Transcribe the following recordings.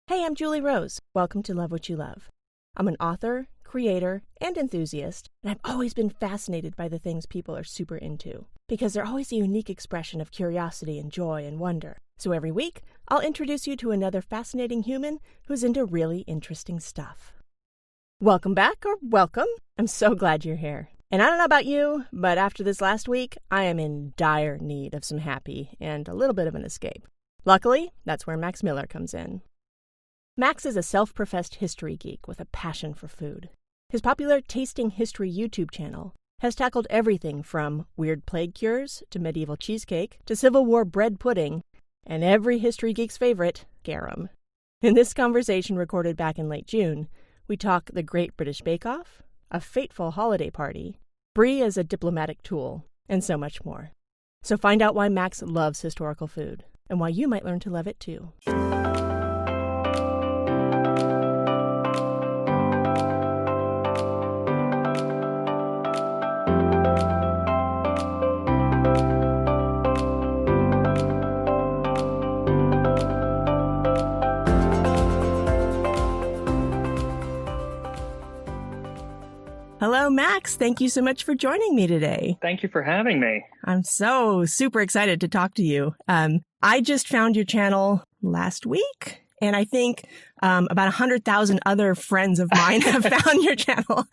Hey, I'm Julie Rose. Welcome to Love What You Love. I'm an author, creator, and enthusiast, and I've always been fascinated by the things people are super into, because they're always a unique expression of curiosity and joy and wonder. So every week, I'll introduce you to another fascinating human who's into really interesting stuff. Welcome back, or welcome. I'm so glad you're here. And I don't know about you, but after this last week, I am in dire need of some happy and a little bit of an escape. Luckily, that's where Maxmiller comes in. Max is a self-professed history geek with a passion for food. His popular Tasting History YouTube channel has tackled everything from weird plague cures to medieval cheesecake to Civil War bread pudding and every history geek's favorite, garum. In this conversation recorded back in late June, we talk the Great British Bake Off, a fateful holiday party, brie as a diplomatic tool, and so much more. So find out why Max loves historical food and why you might learn to love it too. Hello, Max. Thank you so much for joining me today. Thank you for having me. I'm so super excited to talk to you. I just found your channel last week, and I think about 100,000 other friends of mine have found your channel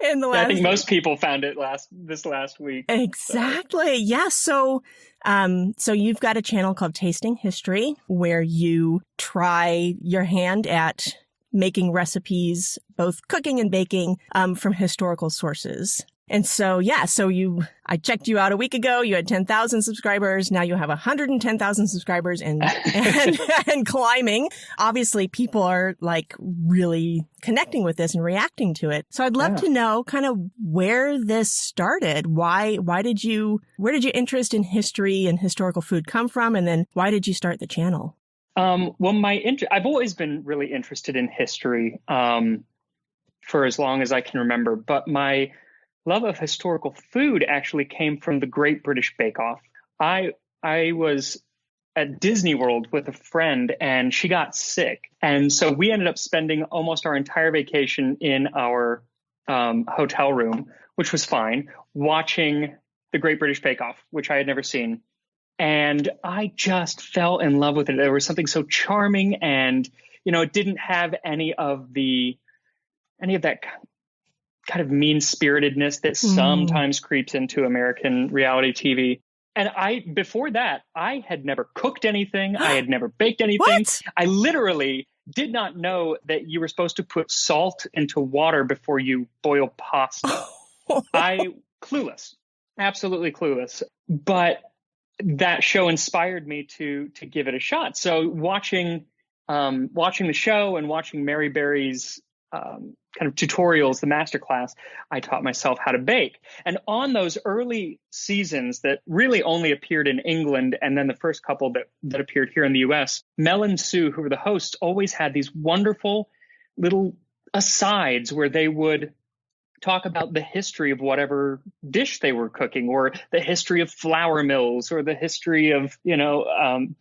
in the last. I think most people found it this last week. Exactly. Yes. So you've got a channel called Tasting History where you try your hand at making recipes, both cooking and baking, from historical sources. And so, I checked you out a week ago. You had 10,000 subscribers. Now you have 110,000 subscribers and climbing. Obviously, people are like really connecting with this and reacting to it. So I'd love to know kind of where this started. Where did your interest in history and historical food come from? And then why did you start the channel? I've always been really interested in history for as long as I can remember, but my love of historical food actually came from the Great British Bake Off. I was at Disney World with a friend and she got sick. And so we ended up spending almost our entire vacation in our hotel room, which was fine, watching the Great British Bake Off, which I had never seen. And I just fell in love with it. There was something so charming, and it didn't have any of that kind of mean-spiritedness that sometimes creeps into American reality TV. And before that, I had never cooked anything. I had never baked anything. What? I literally did not know that you were supposed to put salt into water before you boil pasta. Clueless, absolutely clueless. But that show inspired me to give it a shot. So watching the show and watching Mary Berry's kind of tutorials, the masterclass, I taught myself how to bake. And on those early seasons that really only appeared in England, and then the first couple that appeared here in the US, Mel and Sue, who were the hosts, always had these wonderful little asides where they would talk about the history of whatever dish they were cooking, or the history of flour mills, or the history of,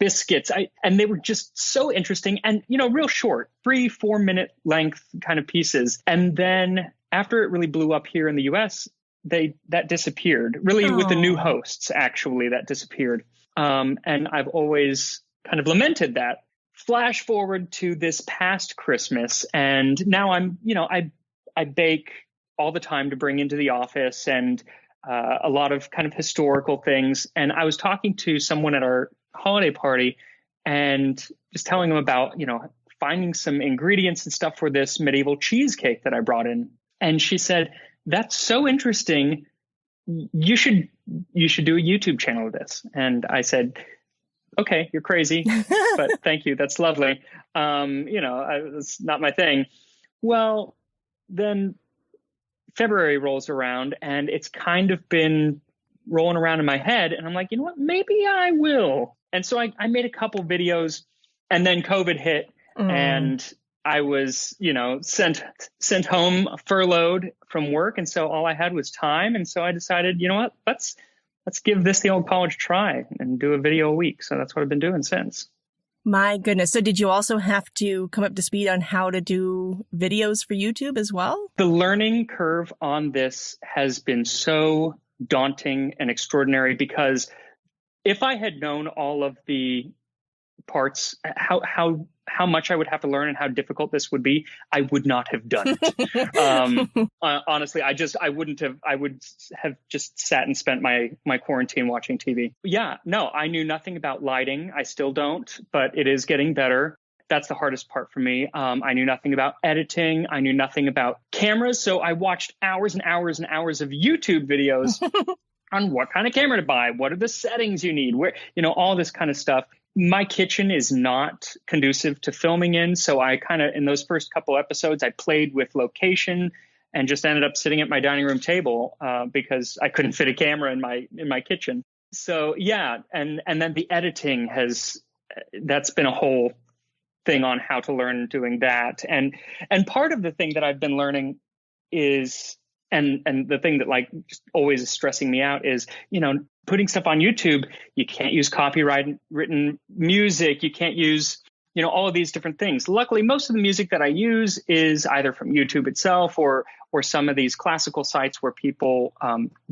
biscuits. And they were just so interesting and, real short, 3-4 minute length kind of pieces. And then after it really blew up here in the US, that disappeared. Really with the new hosts, actually, that disappeared. And I've always kind of lamented that. Flash forward to this past Christmas, and now I bake all the time to bring into the office, and a lot of kind of historical things. And I was talking to someone at our holiday party and just telling them about, finding some ingredients and stuff for this medieval cheesecake that I brought in. And she said, "That's so interesting. You should do a YouTube channel of this." And I said, "Okay, you're crazy, but thank you. That's lovely. It's not my thing." Well, then February rolls around and it's kind of been rolling around in my head. And I'm like, you know what, maybe I will. And so I made a couple videos, and then COVID hit and I was, sent home furloughed from work. And so all I had was time. And so I decided, you know what, let's give this the old college try and do a video a week. So that's what I've been doing since. My goodness. So did you also have to come up to speed on how to do videos for YouTube as well? The learning curve on this has been so daunting and extraordinary, because if I had known all of the parts, how much I would have to learn and how difficult this would be, I would not have done it. Honestly, I would have just sat and spent my quarantine watching TV. Yeah, no, I knew nothing about lighting. I still don't, but it is getting better. That's the hardest part for me. I knew nothing about editing. I knew nothing about cameras. So I watched hours and hours and hours of YouTube videos on what kind of camera to buy, what are the settings you need, where, all this kind of stuff. My kitchen is not conducive to filming in. So I in those first couple episodes, I played with location and just ended up sitting at my dining room table because I couldn't fit a camera in my kitchen. So yeah. And then the editing that's been a whole thing on how to learn doing that. And part of the thing that I've been learning is, and the thing that just always is stressing me out is, putting stuff on YouTube, you can't use copyright written music. You can't use, all of these different things. Luckily, most of the music that I use is either from YouTube itself or some of these classical sites where people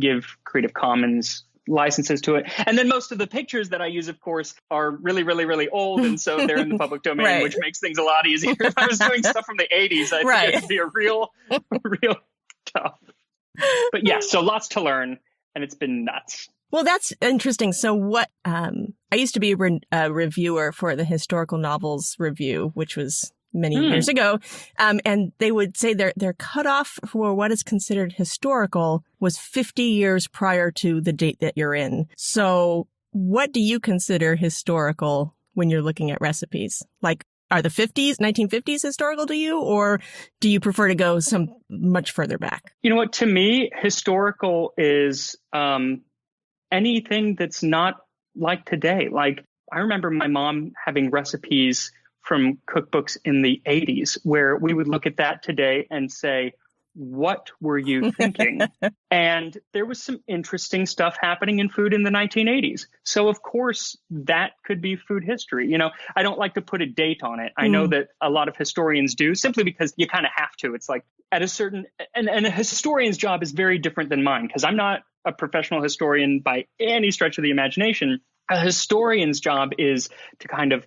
give Creative Commons licenses to it. And then most of the pictures that I use, of course, are really, really, really old. And so they're in the public domain, Right. which makes things a lot easier. If I was doing stuff from the 80s, I think it'd be a real tough. But yeah, so lots to learn, and it's been nuts. Well, that's interesting. So what, I used to be a reviewer for the Historical Novels Review, which was many years ago. And they would say their cutoff for what is considered historical was 50 years prior to the date that you're in. So what do you consider historical when you're looking at recipes? Are the 1950s historical to you, or do you prefer to go some much further back? You know what? To me, historical is anything that's not like today. I remember my mom having recipes from cookbooks in the 80s where we would look at that today and say, what were you thinking? And there was some interesting stuff happening in food in the 1980s. So of course that could be food history. I don't like to put a date on it. I know that a lot of historians do, simply because you kind of have to. It's at a certain, and a historian's job is very different than mine, because I'm not a professional historian by any stretch of the imagination. A historian's job is to kind of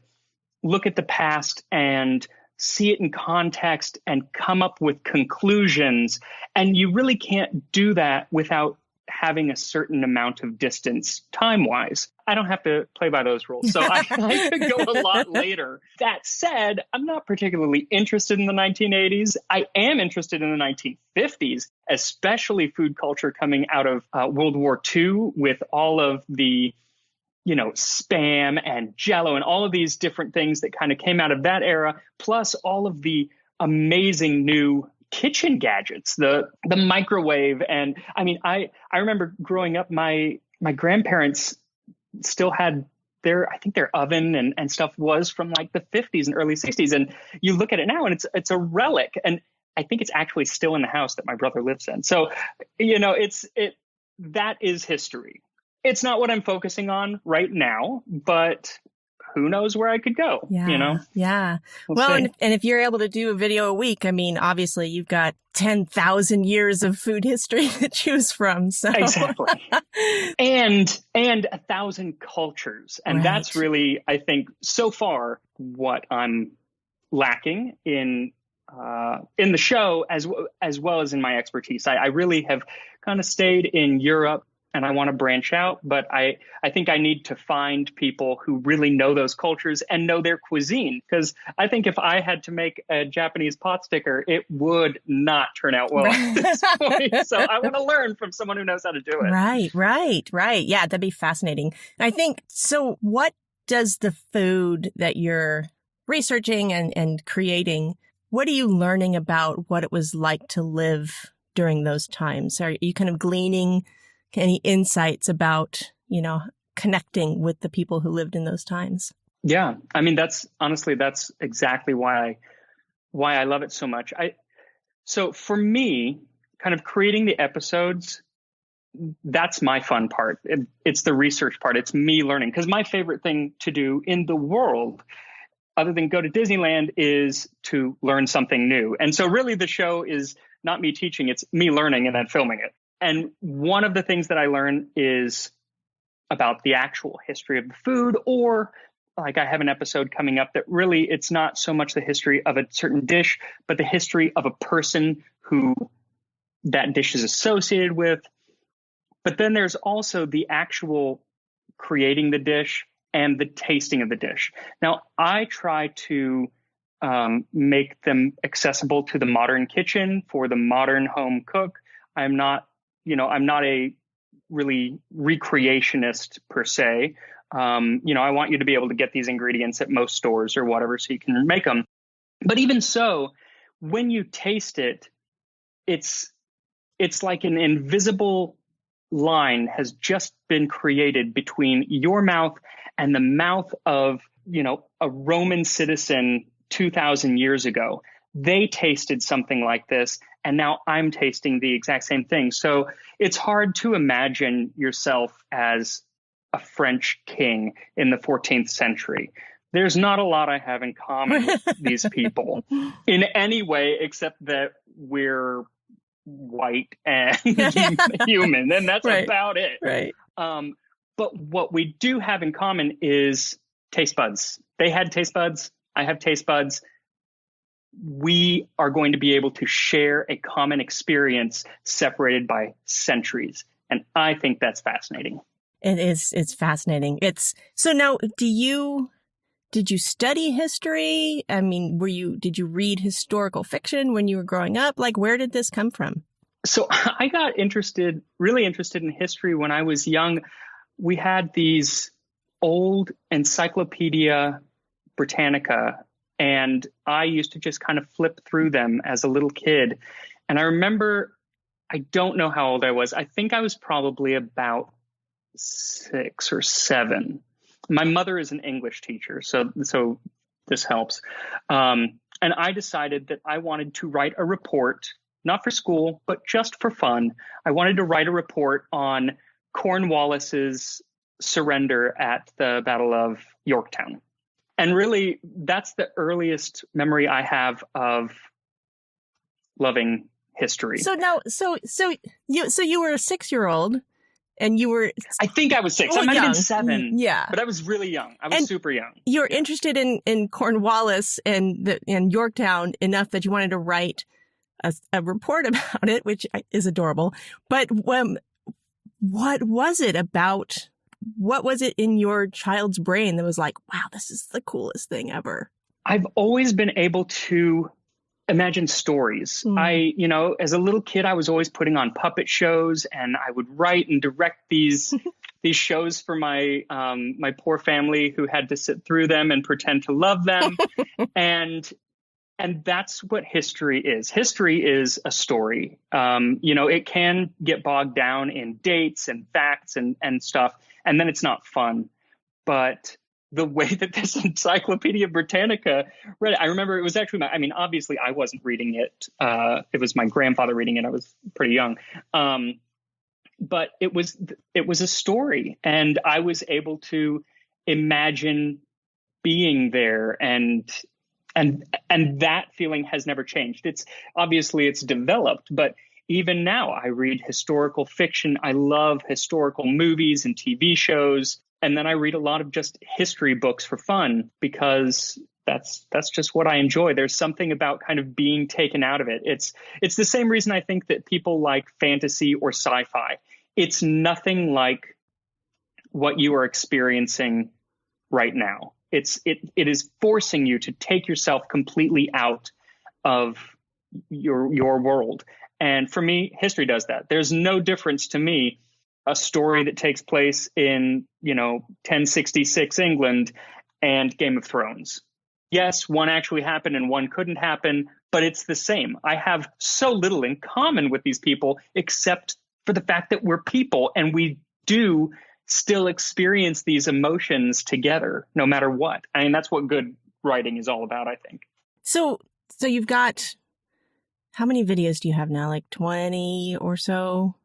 look at the past and see it in context and come up with conclusions. And you really can't do that without having a certain amount of distance time-wise. I don't have to play by those rules, so I could go a lot later. That said, I'm not particularly interested in the 1980s. I am interested in the 1950s, especially food culture coming out of World War II, with all of the Spam and Jell-O and all of these different things that kind of came out of that era, plus all of the amazing new kitchen gadgets, the microwave. And I remember growing up, my grandparents still had their oven and stuff was from the 50s and early 60s. And you look at it now and it's a relic. And I think it's actually still in the house that my brother lives in. So, that is history. It's not what I'm focusing on right now, but who knows where I could go, Yeah. We'll and if you're able to do a video a week, obviously you've got 10,000 years of food history to choose from. So exactly. And 1,000 cultures. And that's really, I think, so far what I'm lacking in the show as well as in my expertise. I really have kind of stayed in Europe, and I want to branch out, but I think I need to find people who really know those cultures and know their cuisine. Because I think if I had to make a Japanese pot sticker, it would not turn out well at this point. So I want to learn from someone who knows how to do it. Right. Yeah, that'd be fascinating. I think, so what does the food that you're researching and creating, what are you learning about what it was like to live during those times? Are you kind of gleaning any insights about, connecting with the people who lived in those times? Yeah. That's exactly why I love it so much. So for me, kind of creating the episodes, that's my fun part. It's the research part. It's me learning, because my favorite thing to do in the world other than go to Disneyland, is to learn something new. And so really the show is not me teaching, it's me learning and then filming it. And one of the things that I learn is about the actual history of the food, or like I have an episode coming up that really it's not so much the history of a certain dish, but the history of a person who that dish is associated with. But then there's also the actual creating the dish and the tasting of the dish. Now, I try to make them accessible to the modern kitchen for the modern home cook. I'm not a really recreationist per se. I want you to be able to get these ingredients at most stores or whatever so you can make them. But even so, when you taste it, it's like an invisible line has just been created between your mouth and the mouth of, a Roman citizen 2,000 years ago. They tasted something like this, and now I'm tasting the exact same thing. So it's hard to imagine yourself as a French king in the 14th century. There's not a lot I have in common with these people in any way, except that we're white and human, and that's right. about it. Right. But what we do have in common is taste buds. They had taste buds. I have taste buds. We are going to be able to share a common experience separated by centuries. And I think that's fascinating. It is. It's fascinating. So now, did you study history? I mean, did you read historical fiction when you were growing up? Like, where did this come from? So I got really interested in history when I was young. We had these old Encyclopedia Britannica, and I used to just kind of flip through them as a little kid. And I remember, I don't know how old I was. I think I was probably about 6 or 7. My mother is an English teacher, so this helps. And I decided that I wanted to write a report, not for school, but just for fun. I wanted to write a report on Cornwallis's surrender at the Battle of Yorktown. And really, that's the earliest memory I have of loving history. So now, so you were a 6-year-old. And you were... I think I was 6. I might have been 7. Yeah. But I was really young. I was super young. You're interested in Cornwallis and Yorktown enough that you wanted to write a report about it, which is adorable. But what was it about... What was it in your child's brain that was like, wow, this is the coolest thing ever? I've always been able to imagine stories. As a little kid, I was always putting on puppet shows, and I would write and direct these shows for my poor family who had to sit through them and pretend to love them. and that's what history is. History is a story. It can get bogged down in dates and facts and stuff, and then it's not fun. But the way that this Encyclopedia Britannica read it, I remember it was actually obviously I wasn't reading it. It was my grandfather reading it. I was pretty young. But it was a story, and I was able to imagine being there, and that feeling has never changed. It's developed, but even now I read historical fiction. I love historical movies and TV shows. And then I read a lot of just history books for fun, because that's just what I enjoy. There's something about kind of being taken out of it. It's the same reason I think that people like fantasy or sci-fi. It's nothing like what you are experiencing right now. It is forcing you to take yourself completely out of your world. And for me, history does that. There's no difference to me a story that takes place in, 1066 England and Game of Thrones. Yes, one actually happened and one couldn't happen, but it's the same. I have so little in common with these people, except for the fact that we're people, and we do still experience these emotions together, no matter what. I mean, that's what good writing is all about, I think. So you've got, how many videos do you have now? Like 20 or so?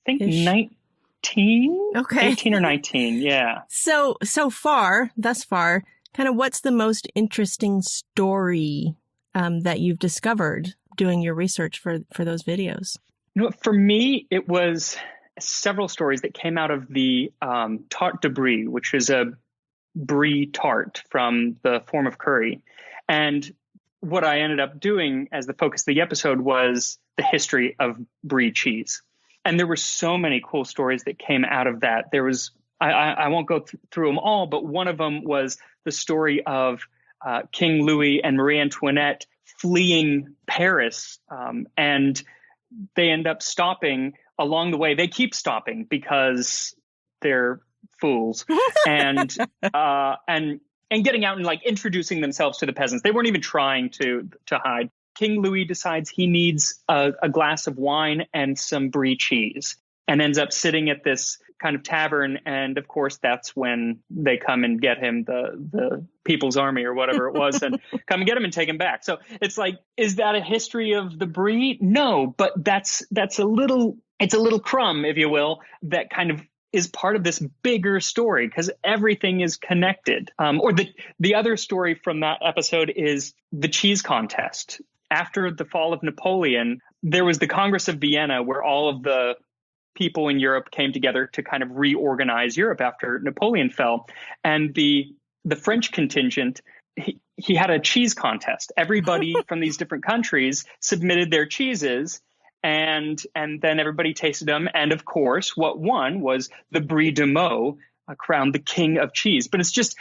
I think 19? Okay. 18 or 19, yeah. So thus far, kind of what's the most interesting story that you've discovered doing your research for those videos? For me, it was several stories that came out of the tarte de brie, which is a brie tart from the form of curry. And what I ended up doing as the focus of the episode was the history of brie cheese. And there were so many cool stories that came out of that. There was, I won't go through them all, but one of them was the story of King Louis and Marie Antoinette fleeing Paris. And they end up stopping along the way. They keep stopping because they're fools and getting out and like introducing themselves to the peasants. They weren't even trying to hide. King Louis decides he needs a glass of wine and some brie cheese and ends up sitting at this kind of tavern. And of course, that's when they come and get him, the People's Army or whatever it was, and come and get him and take him back. So it's like, is that a history of the brie? No, but that's it's a little crumb, if you will, that kind of is part of this bigger story because everything is connected. Or the other story from that episode is the cheese contest. After the fall of Napoleon, there was the Congress of Vienna where all of the people in Europe came together to kind of reorganize Europe after Napoleon fell. And the French contingent, he had a cheese contest. Everybody from these different countries submitted their cheeses, and then everybody tasted them. And of course, what won was the Brie de Meaux, crowned the king of cheese. But it's just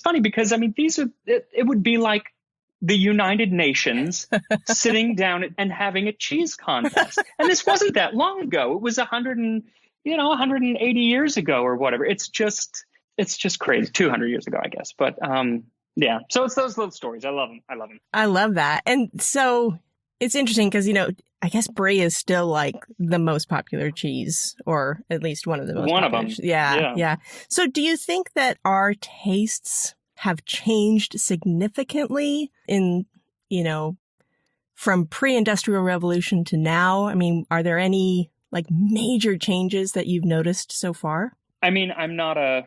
funny because, I mean, it would be like the United Nations sitting down and having a cheese contest. And this wasn't that long ago. It was 180 years ago or whatever. It's just crazy. 200 years ago, I guess. But yeah, so it's those little stories. I love them. I love that. And so it's interesting because, I guess brie is still like the most popular cheese, or at least one of the most popular. One of them. Yeah. So do you think that our tastes have changed significantly in, from pre-industrial revolution to now? I mean, are there any like major changes that you've noticed so far? I mean, I'm not a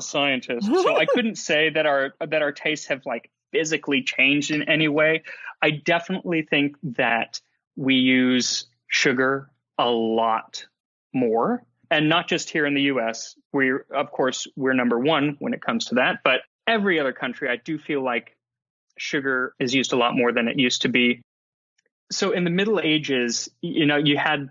scientist, so I couldn't say that our tastes have like physically changed in any way. I definitely think that we use sugar a lot more, and not just here in the US. We're number one when it comes to that, but every other country, I do feel like sugar is used a lot more than it used to be. So in the Middle Ages, you had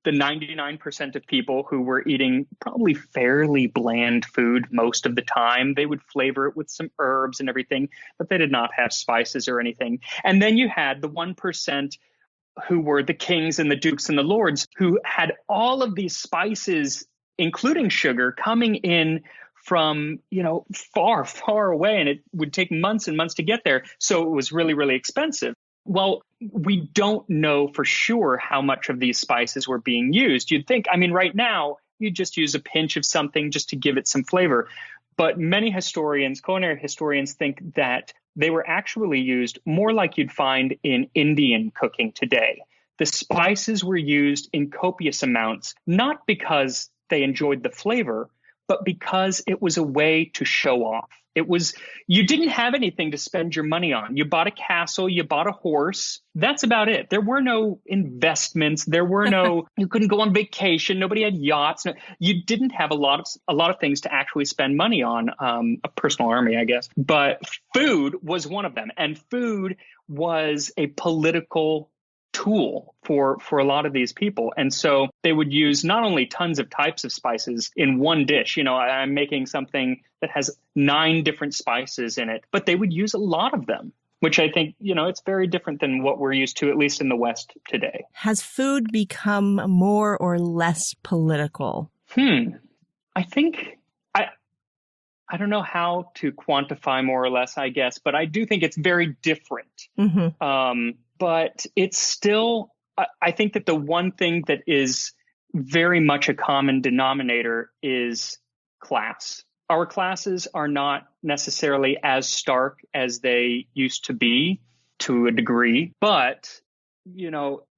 the 99% of people who were eating probably fairly bland food most of the time. They would flavor it with some herbs and everything, but they did not have spices or anything. And then you had the 1% who were the kings and the dukes and the lords who had all of these spices, including sugar, coming in from, far, far away. And it would take months and months to get there. So it was really, really expensive. Well, we don't know for sure how much of these spices were being used. You'd think, right now, you just use a pinch of something just to give it some flavor. But many culinary historians think that they were actually used more like you'd find in Indian cooking today. The spices were used in copious amounts, not because they enjoyed the flavor, but because it was a way to show off. You didn't have anything to spend your money on. You bought a castle, you bought a horse. That's about it. There were no investments. You couldn't go on vacation. Nobody had yachts. You didn't have a lot of things to actually spend money on, a personal army, I guess. But food was one of them. And food was a political tool for a lot of these people. And so they would use not only tons of types of spices in one dish, I'm making something that has 9 different spices in it, but they would use a lot of them, which I think, it's very different than what we're used to, at least in the West today. Has food become more or less political? I think I don't know how to quantify more or less, I guess, but I do think it's very different. Mm-hmm. But it's still, I think that the one thing that is very much a common denominator is class. Our classes are not necessarily as stark as they used to be to a degree, but,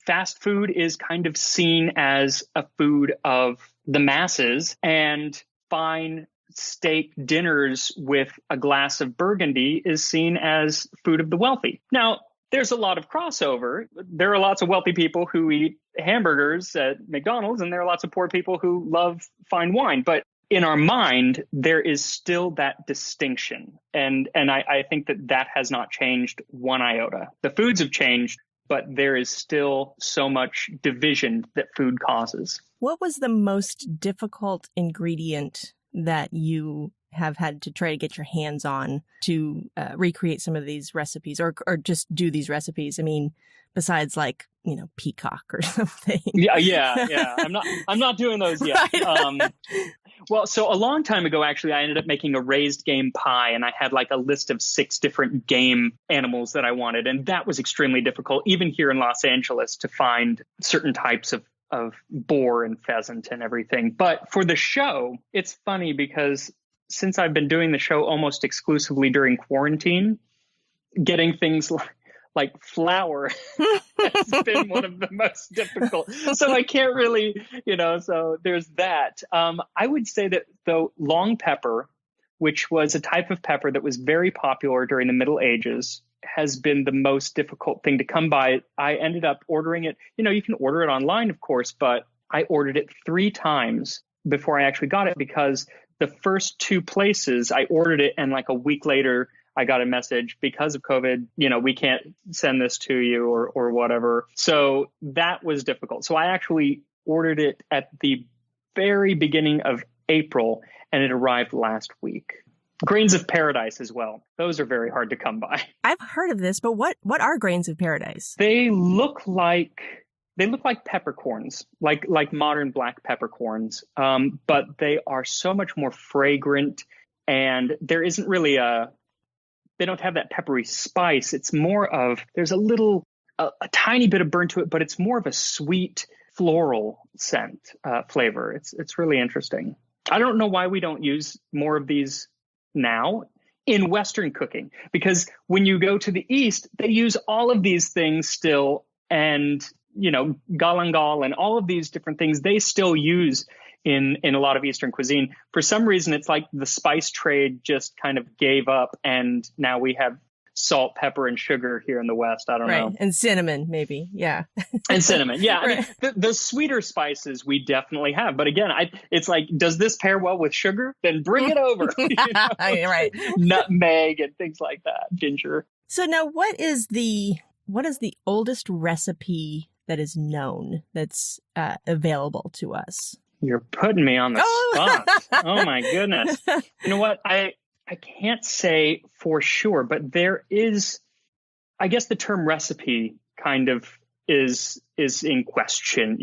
fast food is kind of seen as a food of the masses, and fine steak dinners with a glass of Burgundy is seen as food of the wealthy. Now, there's a lot of crossover. There are lots of wealthy people who eat hamburgers at McDonald's, and there are lots of poor people who love fine wine. But in our mind, there is still that distinction. And I think that has not changed one iota. The foods have changed, but there is still so much division that food causes. What was the most difficult ingredient that you have had to try to get your hands on to recreate some of these recipes or just do these recipes? I mean, besides like, peacock or something. Yeah. I'm not doing those yet. Right. Well, so a long time ago, actually, I ended up making a raised game pie, and I had like a list of 6 different game animals that I wanted. And that was extremely difficult, even here in Los Angeles, to find certain types of boar and pheasant and everything. But for the show, it's funny because since I've been doing the show almost exclusively during quarantine, getting things like flour has been one of the most difficult. So I can't really, so there's that. I would say that though long pepper, which was a type of pepper that was very popular during the Middle Ages, has been the most difficult thing to come by. I ended up ordering it. You can order it online, of course, but I ordered it 3 times before I actually got it because the first 2 places I ordered it and like a week later, I got a message because of COVID, we can't send this to you or whatever. So that was difficult. So I actually ordered it at the very beginning of April and it arrived last week. Grains of paradise as well. Those are very hard to come by. I've heard of this, but what are grains of paradise? They look like peppercorns, like modern black peppercorns, but they are so much more fragrant and there isn't really they don't have that peppery spice. It's more of, there's a tiny bit of burn to it, but it's more of a sweet floral scent flavor. It's really interesting. I don't know why we don't use more of these now in Western cooking, because when you go to the East, they use all of these things still, and galangal and all of these different things they still use in a lot of Eastern cuisine. For some reason, it's like the spice trade just kind of gave up, and now we have salt, pepper, and sugar here in the West. I don't know. And cinnamon, maybe. Yeah. And cinnamon. Yeah. Right. I mean, the sweeter spices we definitely have. But again, it's like, does this pair well with sugar? Then bring it over. Right. Nutmeg and things like that. Ginger. So now what is the oldest recipe that is known that's available to us? You're putting me on the spot. Oh my goodness. You know what? I can't say for sure, but there is, I guess the term recipe kind of is in question,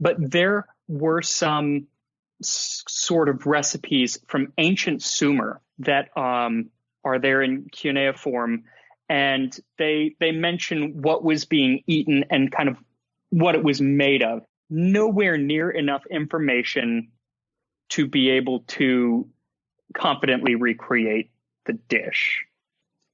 but there were some sort of recipes from ancient Sumer that are there in cuneiform, and they mention what was being eaten and kind of what it was made of. Nowhere near enough information to be able to confidently recreate the dish.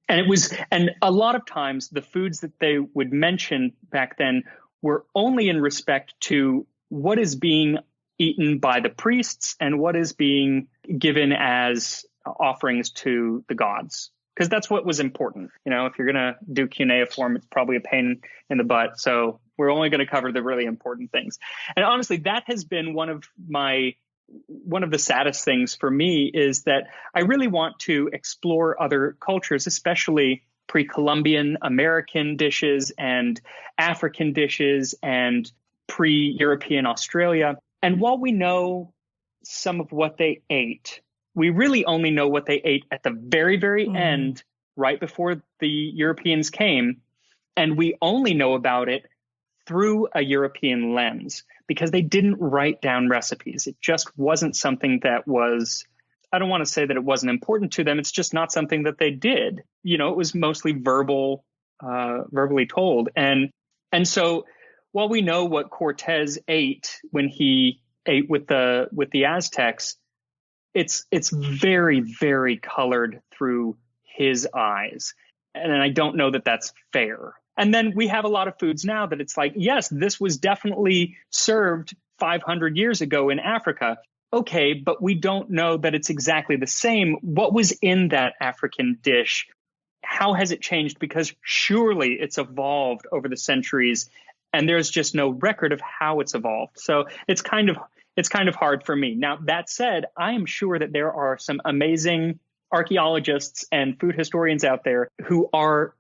And a lot of times the foods that they would mention back then were only in respect to what is being eaten by the priests and what is being given as offerings to the gods. Because that's what was important. If you're going to do cuneiform, it's probably a pain in the butt. So we're only going to cover the really important things. And honestly, that has been one of the saddest things for me, is that I really want to explore other cultures, especially pre-Columbian American dishes and African dishes and pre-European Australia. And while we know some of what they ate, we really only know what they ate at the very, very end, right before the Europeans came. And we only know about it through a European lens, because they didn't write down recipes. It just wasn't something that was, I don't want to say that it wasn't important to them. It's just not something that they did. It was mostly verbally told. And so while we know what Cortez ate when he ate with the Aztecs, it's very, very colored through his eyes. And I don't know that that's fair. And then we have a lot of foods now that it's like, yes, this was definitely served 500 years ago in Africa. okay, but we don't know that it's exactly the same. What was in that African dish? How has it changed? Because surely it's evolved over the centuries, and there's just no record of how it's evolved. So it's kind of hard for me. Now, that said, I am sure that there are some amazing archaeologists and food historians out there who are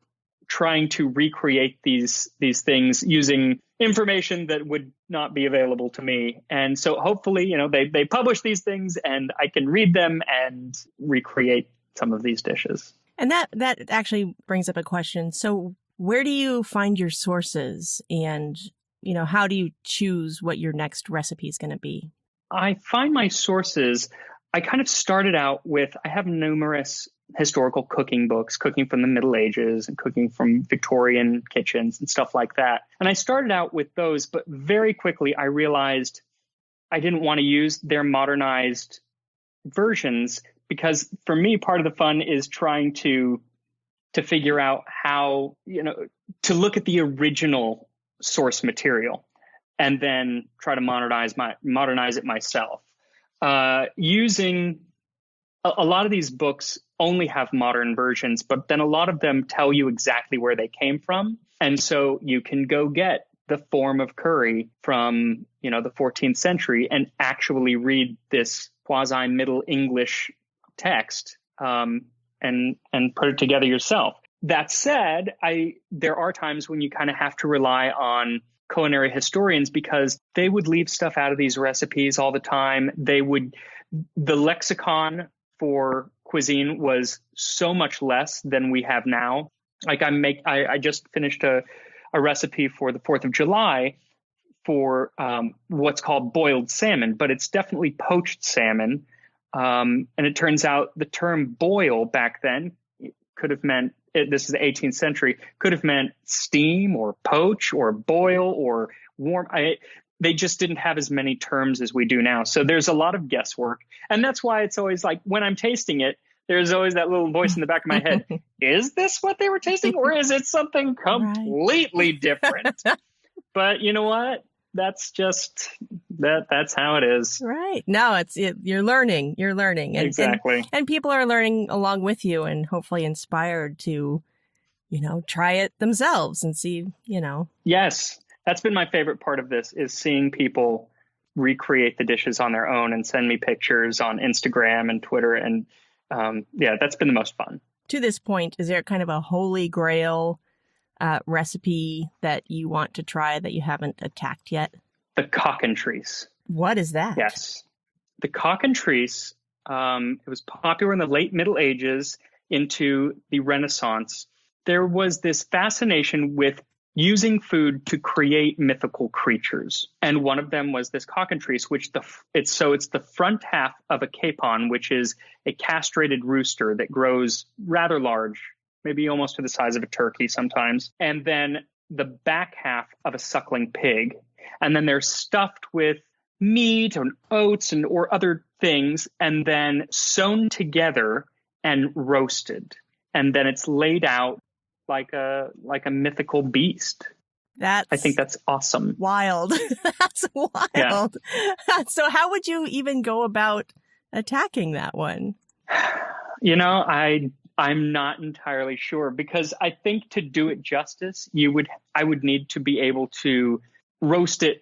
trying to recreate these things using information that would not be available to me. And so hopefully, they publish these things and I can read them and recreate some of these dishes. And that actually brings up a question. So where do you find your sources, and, how do you choose what your next recipe is going to be? I find my sources. I kind of started out with, I have numerous historical cooking books, cooking from the Middle Ages and cooking from Victorian kitchens and stuff like that. And I started out with those, but very quickly I realized I didn't want to use their modernized versions, because for me, part of the fun is trying to figure out how, to look at the original source material and then try to modernize it myself. Using a lot of these books only have modern versions, but then a lot of them tell you exactly where they came from. And so you can go get the form of curry from, the 14th century and actually read this quasi Middle English text and put it together yourself. That said, there are times when you kind of have to rely on culinary historians, because they would leave stuff out of these recipes all the time. The lexicon for cuisine was so much less than we have now. Like I just finished a recipe for the 4th of July for what's called boiled salmon, but it's definitely poached salmon. And it turns out the term boil back then could have meant, this is the 18th century, could have meant steam or poach or boil or warm. They just didn't have as many terms as we do now. So there's a lot of guesswork. And that's why it's always like, when I'm tasting it, there's always that little voice in the back of my head. Is this what they were tasting, or is it something completely different? But you know what? That's just that's how it is. Right. No, you're learning. You're learning. And, exactly. And people are learning along with you, and hopefully inspired to, try it themselves and see, Yes. That's been my favorite part of this, is seeing people recreate the dishes on their own and send me pictures on Instagram and Twitter. And that's been the most fun. To this point, is there kind of a holy grail recipe that you want to try that you haven't attacked yet? The cockentrice. What is that? Yes. The cockentrice, it was popular in the late Middle Ages into the Renaissance. There was this fascination with using food to create mythical creatures. And one of them was this cockentrice, which it's the front half of a capon, which is a castrated rooster that grows rather large, maybe almost to the size of a turkey sometimes. And then the back half of a suckling pig. And then they're stuffed with meat or oats or other things, and then sewn together and roasted. And then it's laid out like a mythical beast. I think that's awesome. Wild. That's wild. Yeah. So how would you even go about attacking that one? I'm not entirely sure, because I think to do it justice, I would need to be able to roast it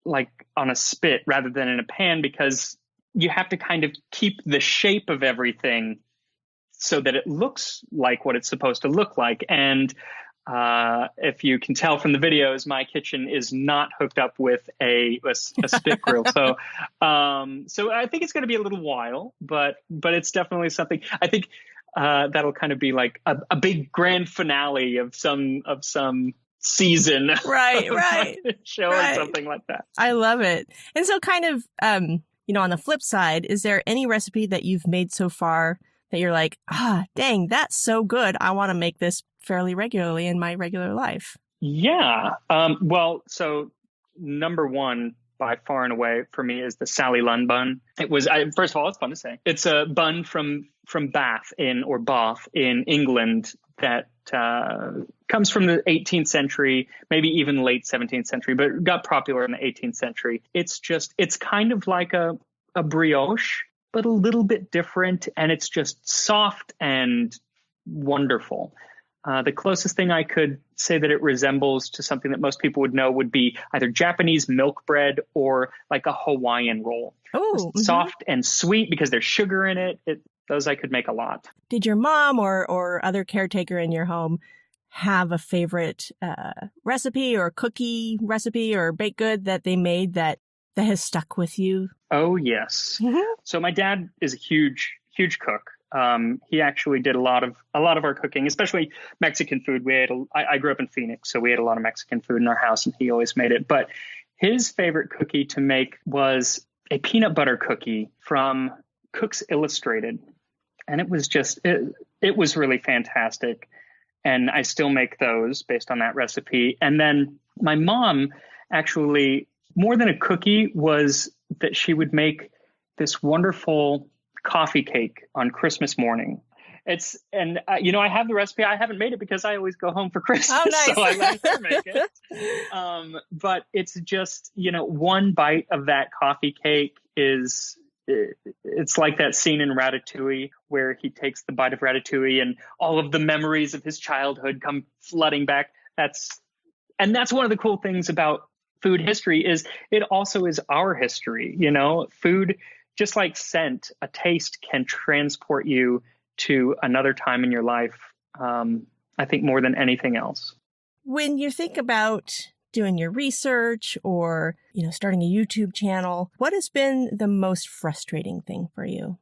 like on a spit rather than in a pan, because you have to kind of keep the shape of everything so that it looks like what it's supposed to look like. And if you can tell from the videos, my kitchen is not hooked up with a spit grill. So I think it's going to be a little while, but it's definitely something. I think that'll kind of be like a big grand finale of some season. Right. Show or something like that. I love it. And so kind of, on the flip side, is there any recipe that you've made so far that you're like, dang, that's so good, I want to make this fairly regularly in my regular life? Yeah. So number one by far and away for me is the Sally Lun Bun. First of all, it's fun to say. It's a bun from Bath in England that comes from the 18th century, maybe even late 17th century, but got popular in the 18th century. It's kind of like a a brioche, but a little bit different. And it's just soft and wonderful. The closest thing I could say that it resembles to something that most people would know would be either Japanese milk bread or like a Hawaiian roll. Oh, soft and sweet because there's sugar in it. Those I could make a lot. Did your mom or other caretaker in your home have a favorite recipe or cookie recipe or baked good that they made that has stuck with you? Oh, yes. Mm-hmm. So my dad is a huge cook. He actually did a lot of our cooking, especially Mexican food. I grew up in Phoenix, so we ate a lot of Mexican food in our house, and he always made it. But his favorite cookie to make was a peanut butter cookie from Cook's Illustrated. And it was just, it was really fantastic. And I still make those based on that recipe. And then my mom actually, more than a cookie, was that she would make this wonderful coffee cake on Christmas morning. I have the recipe. I haven't made it because I always go home for Christmas. Oh, nice. So I let her make it. But it's just, one bite of that coffee cake it's like that scene in Ratatouille where he takes the bite of ratatouille and all of the memories of his childhood come flooding back. That's one of the cool things about food history is it also is our history. Food, just like scent, a taste can transport you to another time in your life. I think more than anything else. When you think about doing your research or, starting a YouTube channel, what has been the most frustrating thing for you?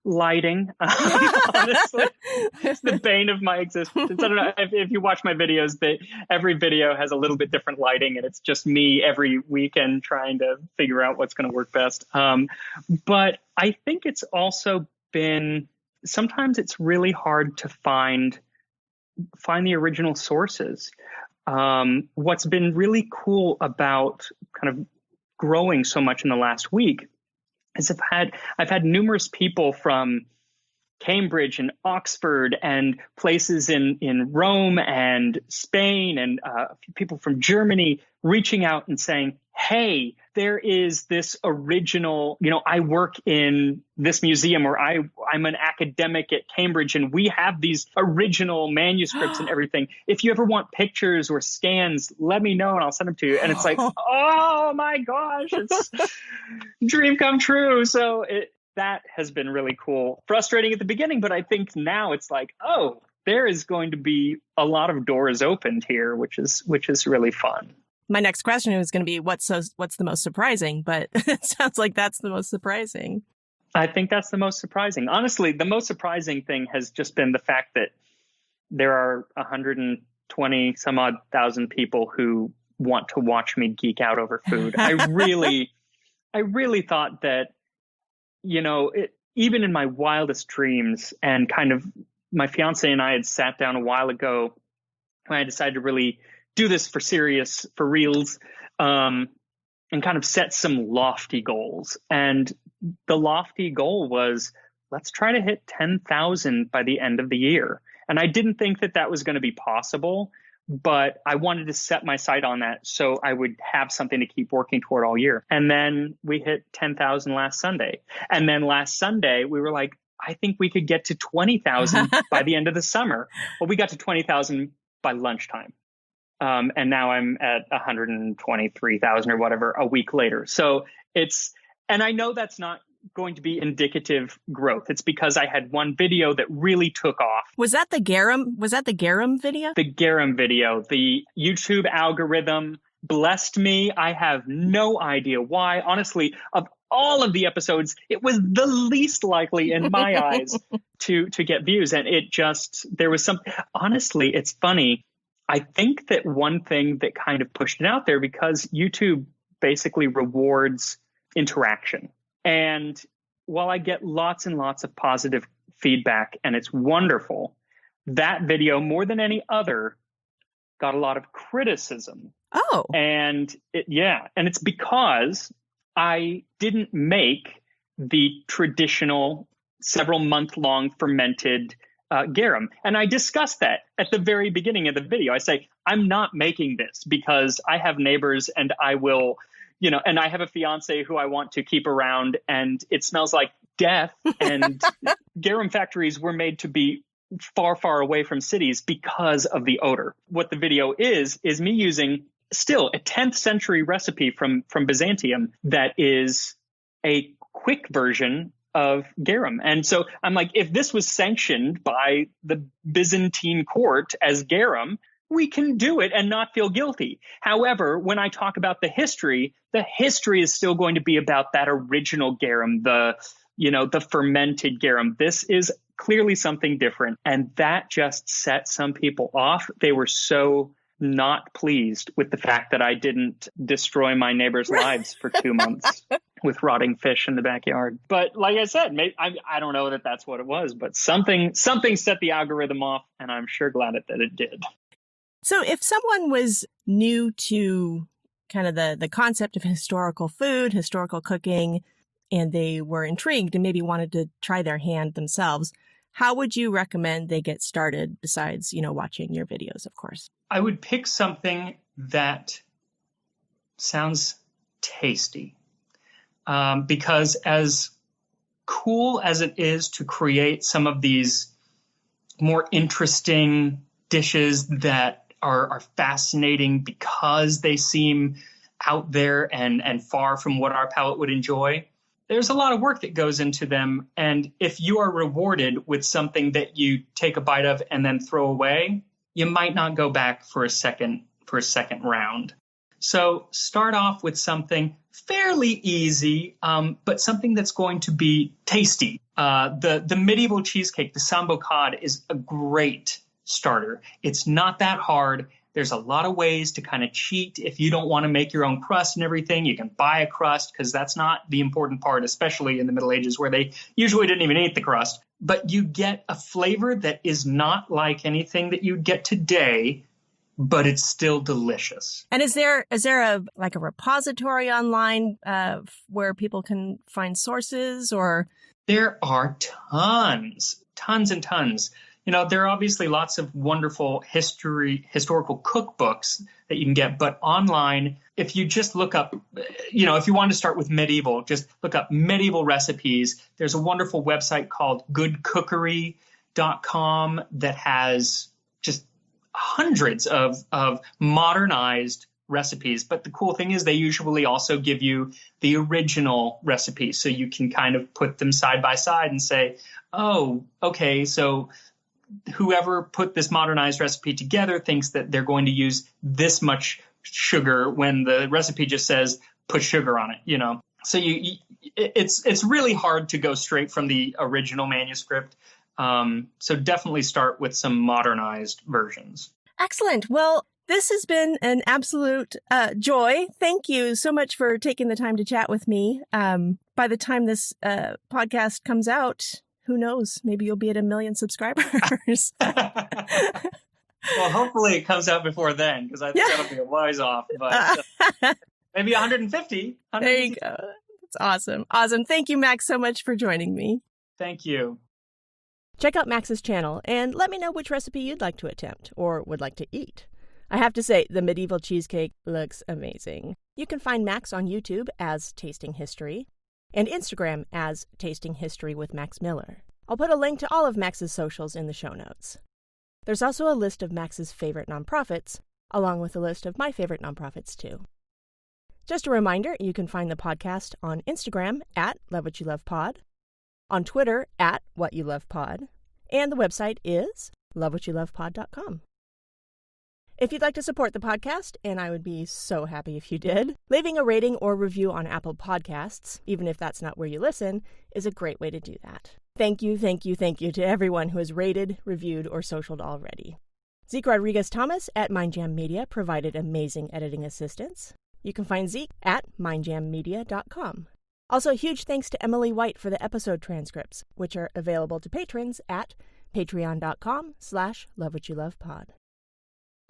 Lighting, honestly. It's the bane of my existence. I don't know if you watch my videos, every video has a little bit different lighting, and it's just me every weekend trying to figure out what's going to work best. But I think it's also been, sometimes it's really hard to find the original sources. What's been really cool about kind of growing so much in the last week is I've had numerous people from Cambridge and Oxford and places in Rome and Spain and people from Germany reaching out and saying, hey, there is this original, I work in this museum, or I'm an academic at Cambridge, and we have these original manuscripts and everything. If you ever want pictures or scans, let me know and I'll send them to you. And it's like, oh my gosh, it's dream come true. So that has been really cool. Frustrating at the beginning, but I think now it's like, oh, there is going to be a lot of doors opened here, which is really fun. My next question was going to be, what's the most surprising? But it sounds like that's the most surprising. I think that's the most surprising. Honestly, the most surprising thing has just been the fact that there are 120 some odd thousand people who want to watch me geek out over food. I really thought that, even in my wildest dreams, and kind of my fiance and I had sat down a while ago when I decided to really do this for reals, and kind of set some lofty goals. And the lofty goal was, let's try to hit 10,000 by the end of the year. And I didn't think that was going to be possible, but I wanted to set my sight on that so I would have something to keep working toward all year. And then we hit 10,000 last Sunday. And then last Sunday, we were like, I think we could get to 20,000 by the end of the summer. Well, we got to 20,000 by lunchtime. And now I'm at 123,000 or whatever a week later. So and I know that's not going to be indicative growth. It's because I had one video that really took off. Was that the Garum video? The Garum video. The YouTube algorithm blessed me. I have no idea why. Honestly, of all of the episodes, it was the least likely in my eyes to get views. And there was some, honestly, it's funny. I think that one thing that kind of pushed it out there, because YouTube basically rewards interaction. And while I get lots and lots of positive feedback and it's wonderful, that video, more than any other, got a lot of criticism. Oh. And it's because I didn't make the traditional several month-long fermented garum. And I discussed that at the very beginning of the video. I say, I'm not making this because I have neighbors and I will, and I have a fiance who I want to keep around, and it smells like death. And garum factories were made to be far, far away from cities because of the odor. What the video is me using still a 10th century recipe from Byzantium that is a quick version of garum. And so I'm like, if this was sanctioned by the Byzantine court as garum, we can do it and not feel guilty. However, when I talk about the history is still going to be about that original garum, the fermented garum. This is clearly something different. And that just set some people off. They were so not pleased with the fact that I didn't destroy my neighbors' lives for 2 months with rotting fish in the backyard. But like I said, I don't know that that's what it was, but something set the algorithm off, and I'm sure glad that it did. So if someone was new to kind of the concept of historical food, historical cooking, and they were intrigued and maybe wanted to try their hand themselves, how would you recommend they get started besides, watching your videos, of course? I would pick something that sounds tasty. Because as cool as it is to create some of these more interesting dishes that are fascinating because they seem out there and far from what our palate would enjoy, there's a lot of work that goes into them. And if you are rewarded with something that you take a bite of and then throw away, you might not go back for a second round. So start off with something fairly easy, but something that's going to be tasty. The medieval cheesecake, the sambo cod, is a great starter. It's not that hard. There's a lot of ways to kind of cheat. If you don't want to make your own crust and everything, you can buy a crust, because that's not the important part, especially in the Middle Ages where they usually didn't even eat the crust. But you get a flavor that is not like anything that you'd get today, but it's still delicious. And is there a repository online where people can find sources, or? There are tons and tons. There are obviously lots of wonderful historical cookbooks that you can get, but online, if you just look up, if you want to start with medieval, just look up medieval recipes. There's a wonderful website called goodcookery.com that has just hundreds of modernized recipes. But the cool thing is they usually also give you the original recipe, so you can kind of put them side by side and say, oh, okay, so whoever put this modernized recipe together thinks that they're going to use this much sugar when the recipe just says put sugar on it, So it's really hard to go straight from the original manuscript. So definitely start with some modernized versions. Excellent. Well, this has been an absolute joy. Thank you so much for taking the time to chat with me. By the time this podcast comes out, who knows? Maybe you'll be at 1 million subscribers. Well, hopefully it comes out before then, because I think that'll be a wise off. But maybe 150. There you go. That's awesome. Awesome. Thank you, Max, so much for joining me. Thank you. Check out Max's channel and let me know which recipe you'd like to attempt or would like to eat. I have to say, the medieval cheesecake looks amazing. You can find Max on YouTube as Tasting History and Instagram as Tasting History with Max Miller. I'll put a link to all of Max's socials in the show notes. There's also a list of Max's favorite nonprofits, along with a list of my favorite nonprofits too. Just a reminder, you can find the podcast on Instagram at LoveWhatYouLovePod, on Twitter at WhatYouLovePod, and the website is lovewhatyoulovepod.com. If you'd like to support the podcast, and I would be so happy if you did, leaving a rating or review on Apple Podcasts, even if that's not where you listen, is a great way to do that. Thank you to everyone who has rated, reviewed, or socialed already. Zeke Rodriguez-Thomas at MindJam Media provided amazing editing assistance. You can find Zeke at mindjammedia.com. Also, huge thanks to Emily White for the episode transcripts, which are available to patrons at patreon.com/lovewhatyoulovepod.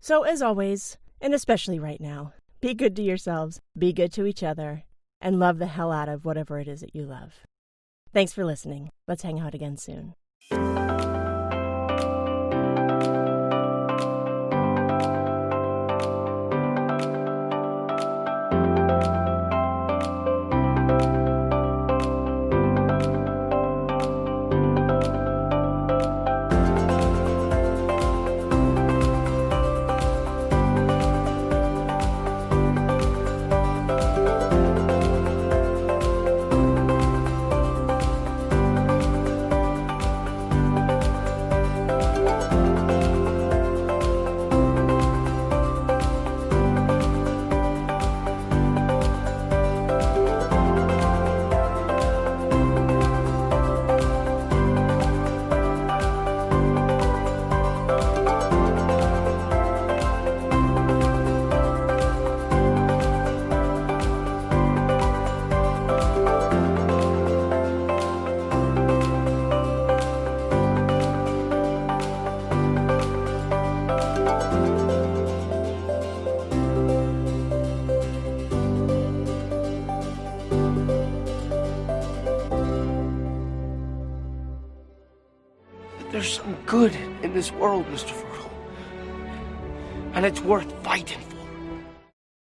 So, as always, and especially right now, be good to yourselves, be good to each other, and love the hell out of whatever it is that you love. Thanks for listening. Let's hang out again soon. There's some good in this world, Mr. Fertile. And it's worth fighting for.